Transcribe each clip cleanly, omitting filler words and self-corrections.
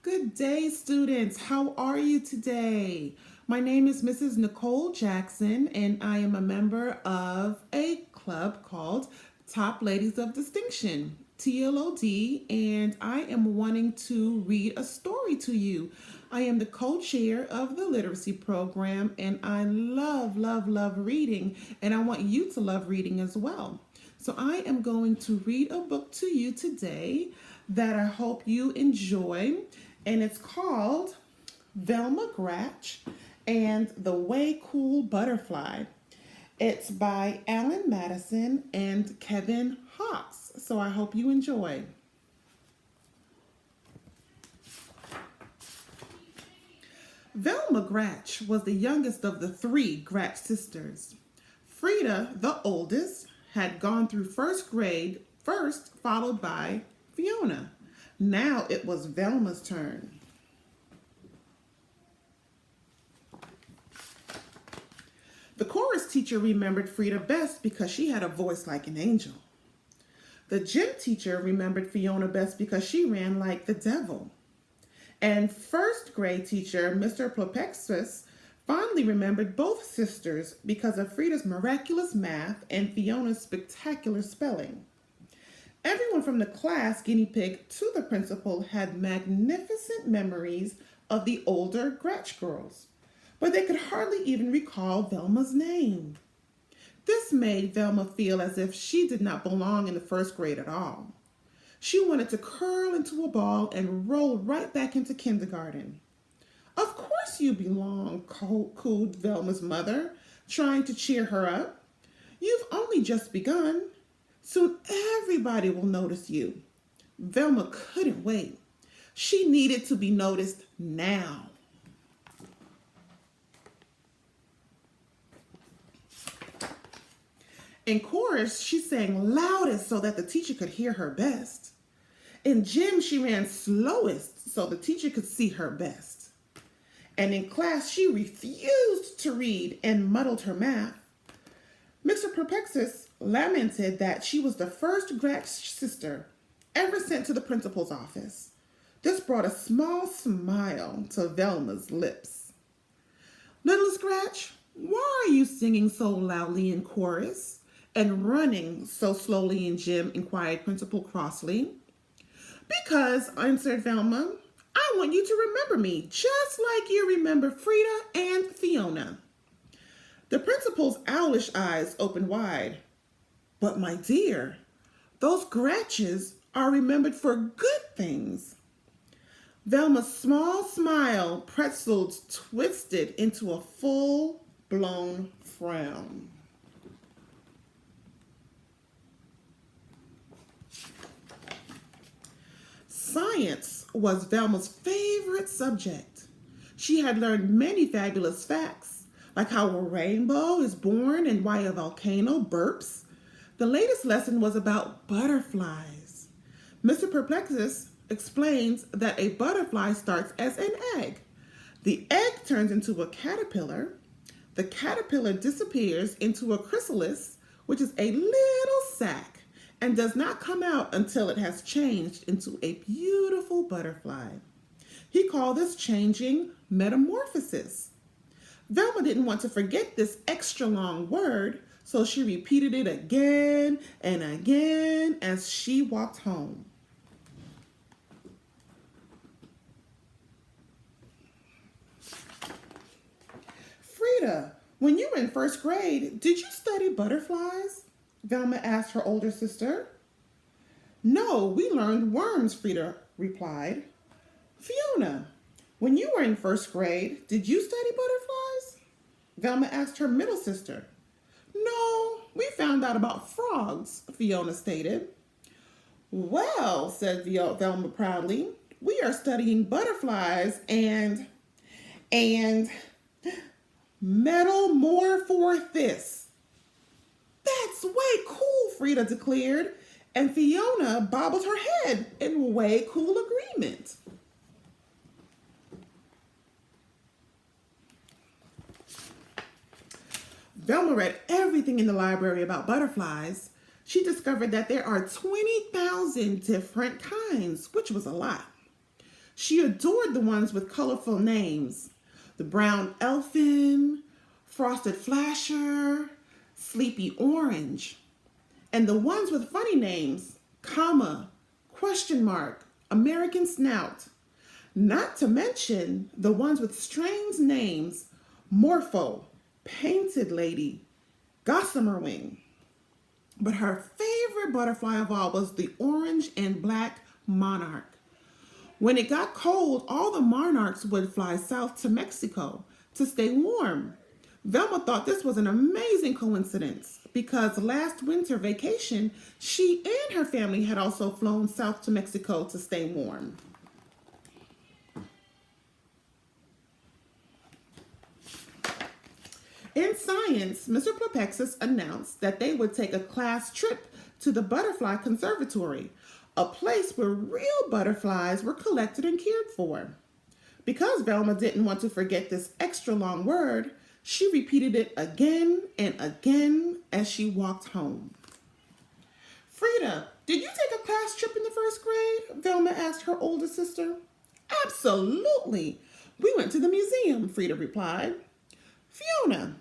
Good day, students. How are you today? My name is Mrs. Nicole Jackson, and I am a member of a club called Top Ladies of Distinction, TLOD, and I am wanting to read a story to you. I am the co-chair of the literacy program, and I love reading, and I want you to love reading as well. So I am going to read a book to you today that I hope you enjoy, and it's called Velma Gratch and the Way Cool Butterfly. It's by Alan Madison and Kevin Hawks. So I hope you enjoy. Velma Gratch was the youngest of the three Gratch sisters. Frida, the oldest, had gone through first grade first, followed by Fiona. Now it was Velma's turn. The chorus teacher remembered Frida best because she had a voice like an angel. The gym teacher remembered Fiona best because she ran like the devil. And first grade teacher, Mr. Plopexus, fondly remembered both sisters because of Frida's miraculous math and Fiona's spectacular spelling. Everyone from the class guinea pig to the principal had magnificent memories of the older Gratch girls, but they could hardly even recall Velma's name. This made Velma feel as if she did not belong in the first grade at all. She wanted to curl into a ball and roll right back into kindergarten. Of course you belong, cooed Velma's mother, trying to cheer her up. You've only just begun. Soon everybody will notice you. Velma couldn't wait. She needed to be noticed now. In chorus, she sang loudest so that the teacher could hear her best. In gym, she ran slowest so the teacher could see her best. And in class, she refused to read and muddled her math. Mr. Perplexus lamented that she was the first Gratch sister ever sent to the principal's office. This brought a small smile to Velma's lips. Littlest Gratch, why are you singing so loudly in chorus and running so slowly in gym? Inquired Principal crossly. Because, answered Velma, I want you to remember me just like you remember Frida and Fiona. The principal's owlish eyes opened wide. But my dear, those Gratches are remembered for good things. Velma's small smile pretzeled twisted into a full-blown frown. Science was Velma's favorite subject. She had learned many fabulous facts, like how a rainbow is born and why a volcano burps. The latest lesson was about butterflies. Mr. Perplexus explains that a butterfly starts as an egg. The egg turns into a caterpillar. The caterpillar disappears into a chrysalis, which is a little sac, and does not come out until it has changed into a beautiful butterfly. He called this changing metamorphosis. Velma didn't want to forget this extra long word, so she repeated it again and again as she walked home. Frida, when you were in first grade, did you study butterflies? Velma asked her older sister. No, we learned worms, Frida replied. Fiona, when you were in first grade, did you study butterflies? Velma asked her middle sister. No, we found out about frogs, Fiona stated. Well, said Velma proudly, we are studying butterflies and metamorphosis. That's way cool, Frida declared, and Fiona bobbled her head in way cool agreement. Velma read everything in the library about butterflies. She discovered that there are 20,000 different kinds, which was a lot. She adored the ones with colorful names: the brown elfin, frosted flasher, sleepy orange, and the ones with funny names: comma, question mark, American snout. Not to mention the ones with strange names: Morpho, Painted Lady, Gossamer Wing. But her favorite butterfly of all was the orange and black monarch. When it got cold, all the monarchs would fly south to Mexico to stay warm. Velma thought this was an amazing coincidence because last winter vacation, she and her family had also flown south to Mexico to stay warm. In science, Mr. Plopexus announced that they would take a class trip to the Butterfly Conservatory, a place where real butterflies were collected and cared for. Because Velma didn't want to forget this extra long word, she repeated it again and again as she walked home. Frida, did you take a class trip in the first grade? Velma asked her older sister. Absolutely. We went to the museum, Frida replied. Fiona,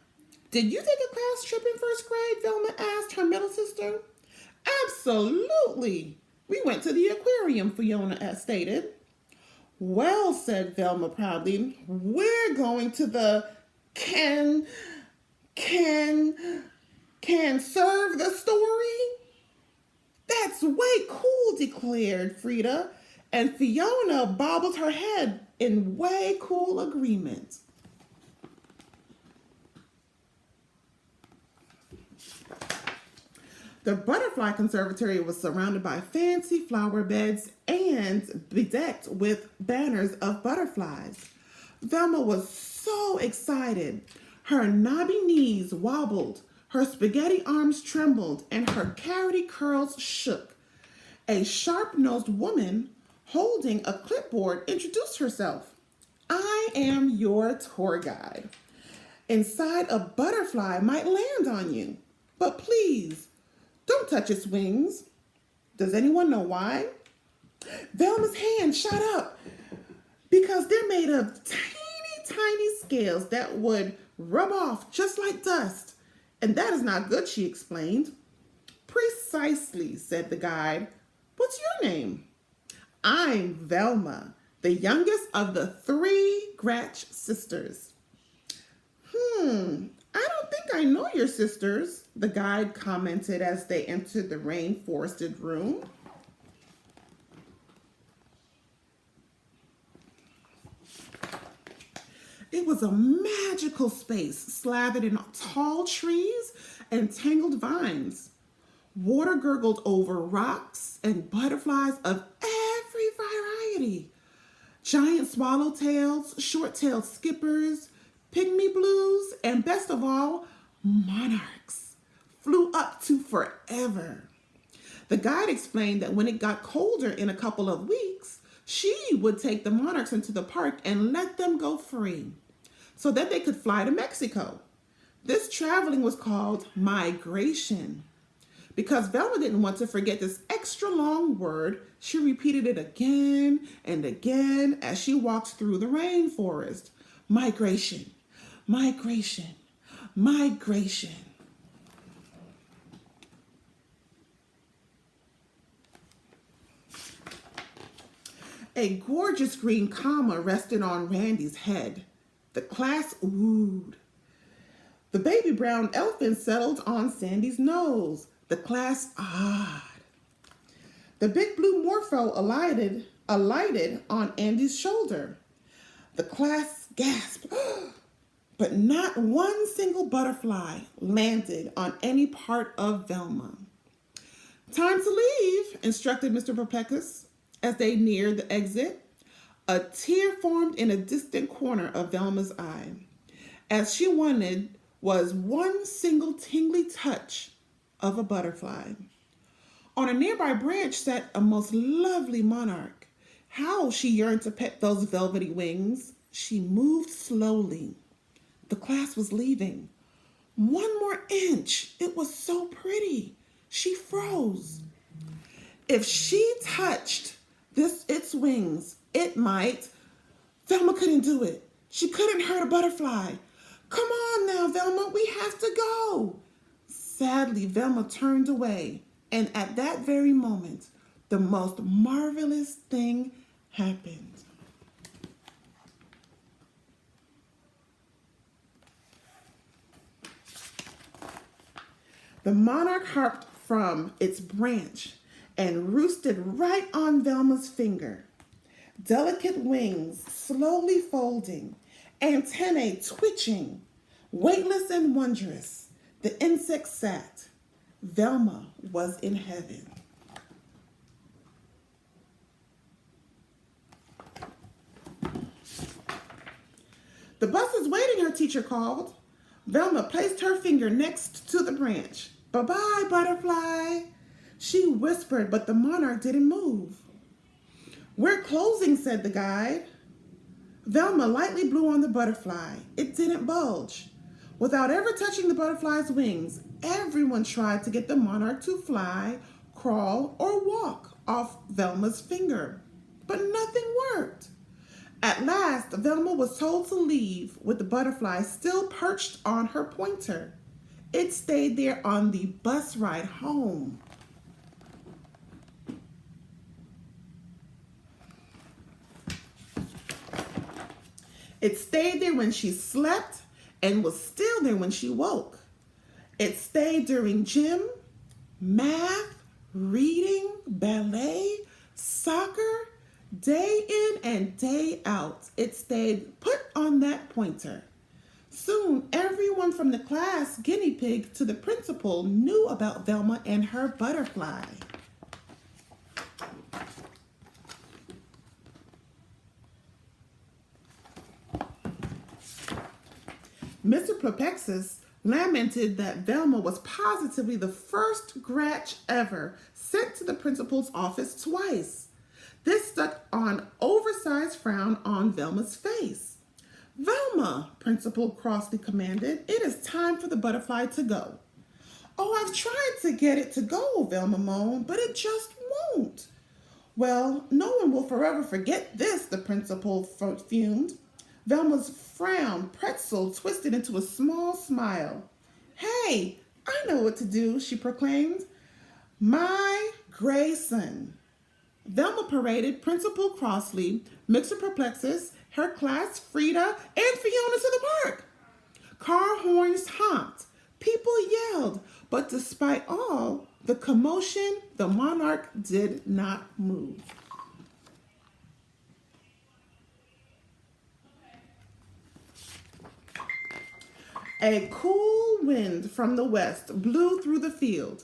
did you take a class trip in first grade? Velma asked her middle sister. Absolutely. We went to the aquarium, Fiona stated. Well, said Velma proudly, we're going to the can serve the story? That's way cool, declared Frida, and Fiona bobbled her head in way cool agreement. The Butterfly Conservatory was surrounded by fancy flower beds and bedecked with banners of butterflies. Velma was so excited. Her knobby knees wobbled, her spaghetti arms trembled, and her carroty curls shook. A sharp-nosed woman holding a clipboard introduced herself. I am your tour guide. Inside, a butterfly might land on you, but please, don't touch its wings. Does anyone know why? Velma's hand shot up because they're made of tiny scales that would rub off just like dust. And that is not good, she explained. Precisely, said the guide. What's your name? I'm Velma, the youngest of the 3 Gratch sisters. I don't think I know your sisters, the guide commented as they entered the rain-forested room. It was a magical space slathered in tall trees and tangled vines. Water gurgled over rocks and butterflies of every variety. Giant swallowtails, short-tailed skippers, pygmy blues, and best of all, monarchs flew up to forever. The guide explained that when it got colder in a couple of weeks, she would take the monarchs into the park and let them go free so that they could fly to Mexico. This traveling was called migration. Because Velma didn't want to forget this extra long word, she repeated it again and again as she walked through the rainforest. Migration, migration, migration. A gorgeous green comma rested on Randy's head. The class oohed. The baby brown elfin settled on Sandy's nose. The class ah. The big blue morpho alighted on Andy's shoulder. The class gasped, but not one single butterfly landed on any part of Velma. Time to leave, instructed Mr. Perpecus as they neared the exit. A tear formed in a distant corner of Velma's eye, as she wanted was one single tingly touch of a butterfly. On a nearby branch sat a most lovely monarch. How she yearned to pet those velvety wings. She moved slowly. The class was leaving. One more inch. It was so pretty. She froze. If she touched its wings, It might. Velma couldn't do it. She couldn't hurt a butterfly. Come on now, Velma, we have to go. Sadly, Velma turned away, and at that very moment, the most marvelous thing happened. The monarch hopped from its branch and roosted right on Velma's finger. Delicate wings slowly folding, antennae twitching, weightless and wondrous, the insect sat. Velma was in heaven. The bus is waiting, her teacher called. Velma placed her finger next to the branch. Bye-bye, butterfly. She whispered, but the monarch didn't move. We're closing, said the guide. Velma lightly blew on the butterfly. It didn't budge. Without ever touching the butterfly's wings, everyone tried to get the monarch to fly, crawl, or walk off Velma's finger. But nothing worked. At last, Velma was told to leave with the butterfly still perched on her pointer. It stayed there on the bus ride home. It stayed there when she slept and was still there when she woke. It stayed during gym, math, reading, ballet, soccer, day in and day out. It stayed put on that pointer. Soon, everyone from the class guinea pig to the principal knew about Velma and her butterfly. Mr. Plopexus lamented that Velma was positively the first Gratch ever sent to the principal's office twice. This stuck an oversized frown on Velma's face. Velma, Principal crossly commanded, it is time for the butterfly to go. Oh, I've tried to get it to go, Velma moaned, but it just won't. Well, no one will forever forget this, the principal fumed. Velma's frown pretzel twisted into a small smile. Hey, I know what to do, she proclaimed. My Grayson. Velma paraded Principal Crossley, Mr. Perplexus, her class, Frida, and Fiona to the park. Car horns honked. People yelled. But despite all the commotion, the monarch did not move. A cool wind from the west blew through the field.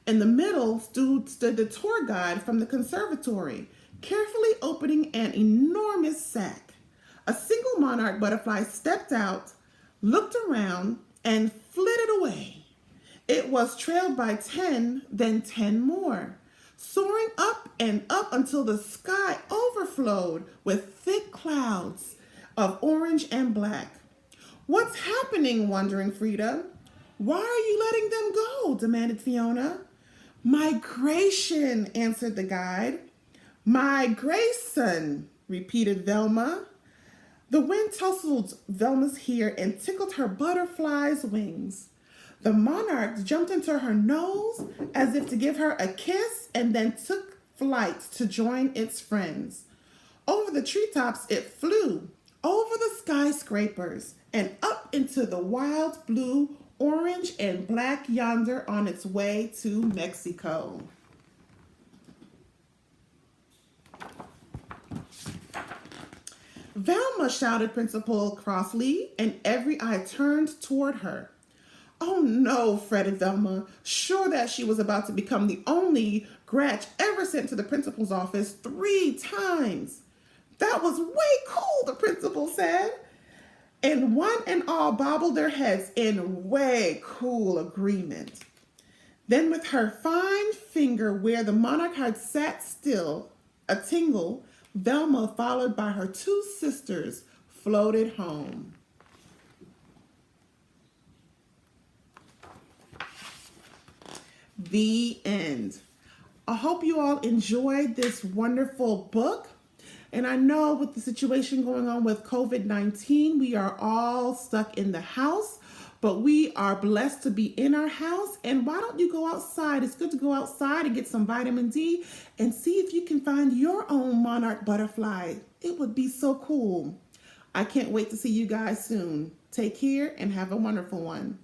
In the middle stood the tour guide from the conservatory, carefully opening an enormous sack. A single monarch butterfly stepped out, looked around, and flitted away. It was trailed by 10, then 10 more, soaring up and up until the sky overflowed with thick clouds of orange and black. What's happening? Wondering Frida. Why are you letting them go? Demanded Fiona. Migration, answered the guide. Migration, repeated Velma. The wind tousled Velma's hair and tickled her butterfly's wings. The monarch jumped into her nose as if to give her a kiss and then took flight to join its friends. Over the treetops it flew, over the skyscrapers, and up into the wild blue, orange, and black yonder on its way to Mexico. Velma, shouted Principal Crossley, and every eye turned toward her. Oh no, fretted Velma, sure that she was about to become the only Gratch ever sent to the principal's office 3 times. That was way cool, the principal said. And one and all bobbled their heads in way cool agreement. Then with her fine finger where the monarch had sat still, a tingle, Velma, followed by her 2 sisters, floated home. The end. I hope you all enjoyed this wonderful book. And I know with the situation going on with COVID-19, we are all stuck in the house, but we are blessed to be in our house. And why don't you go outside? It's good to go outside and get some vitamin D and see if you can find your own monarch butterfly. It would be so cool. I can't wait to see you guys soon. Take care and have a wonderful one.